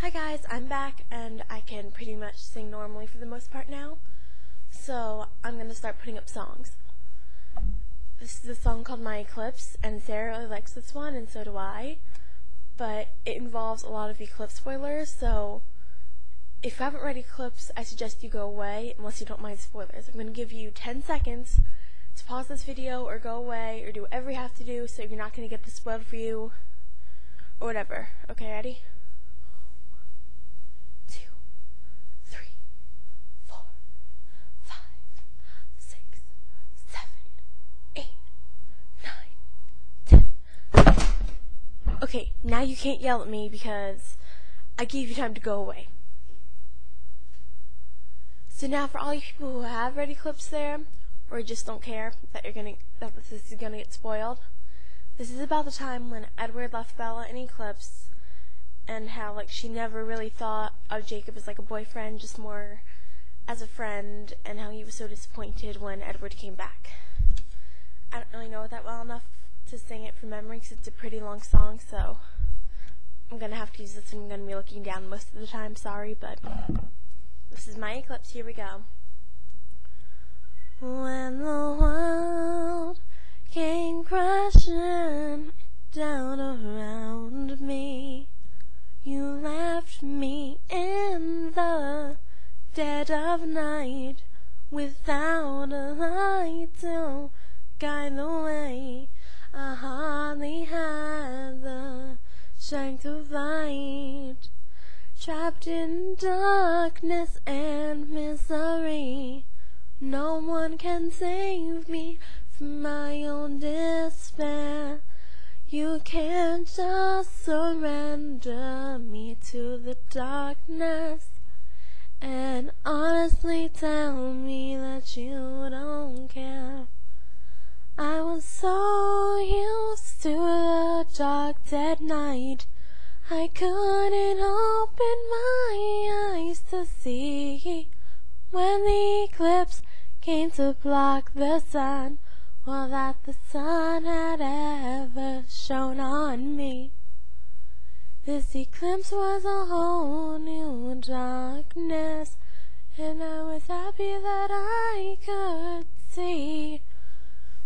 Hi guys, I'm back and I can pretty much sing normally for the most part now. So I'm going to start putting up songs. This is a song called My Eclipse, and Sarah really likes this one and so do I. But it involves a lot of Eclipse spoilers, so if you haven't read Eclipse, I suggest you go away unless you don't mind spoilers. I'm going to give you 10 seconds to pause this video or go away or do whatever you have to do so you're not going to get this spoiled for you or whatever. Okay, ready? 2, 3, 4, 5, 6, 7, 8, 9, 10. Okay, now you can't yell at me because I gave you time to go away. So now for all you people who have read Eclipse there, or just don't care that this is gonna get spoiled, this is about the time when Edward left Bella in Eclipse, and how she never really thought of Jacob as a boyfriend, just more as a friend, and how he was so disappointed when Edward came back. I don't really know it that well enough to sing it from memory because it's a pretty long song, so I'm gonna have to use this and I'm gonna be looking down most of the time, sorry, but this is My Eclipse, here we go. When the world came crashing down around me, you left me in the dead of night without a light to guide the way. I hardly had the strength to fight, trapped in darkness and misery. No one can save me from my own despair. You can't just surrender me to the darkness and honestly tell me that you don't care. I was so used to the dark dead night, I couldn't open my eyes to see when the eclipse came to block the sun, or that the sun had ever shone on me. This eclipse was a whole new darkness, and I was happy that I could see.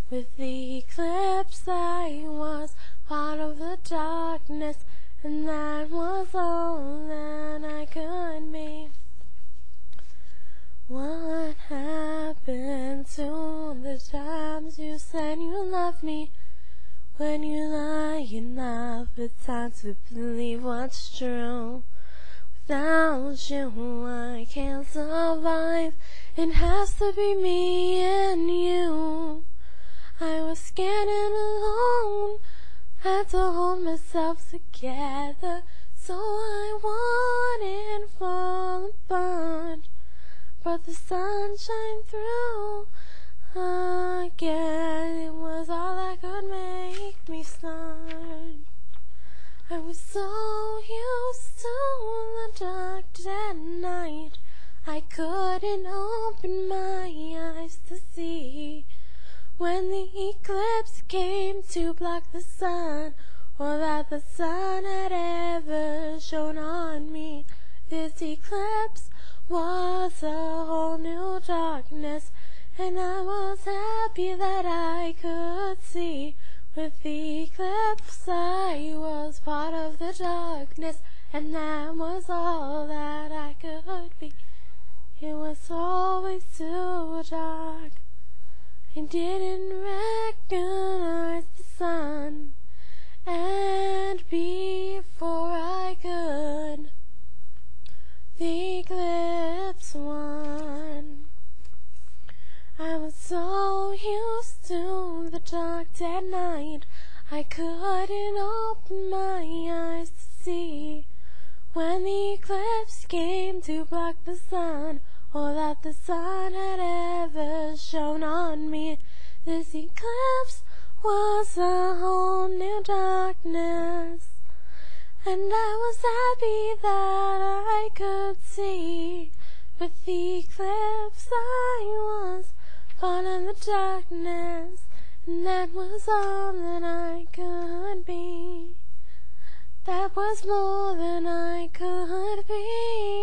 With the eclipse I was part of the darkness, and that was all that I could be. What happened to the times you said you loved me? When you lie enough, it's hard to believe what's true. Without you I can't survive, it has to be me and you. I was scared and alone, had to hold myself together so I wouldn't fall apart. But the sun shined through again, it was all that could make me start. I was so used to the dark dead night, I couldn't open my eyes to see when the eclipse came to block the sun, or that the sun had ever shone on me. This eclipse was a whole new darkness, and I was happy that I could see. With the eclipse I was part of the darkness, and that was all that I could be. It was always too dark, I didn't recognize the sun, and before I could, the eclipse won. I was so used to the dark dead night, I couldn't open my eyes to see when the eclipse came to block the sun, or that the sun had ever shone on me. This eclipse was a whole new darkness, and I was happy that I could see. With the eclipse I was part of the darkness, and that was all that I could be. that was more than I could be.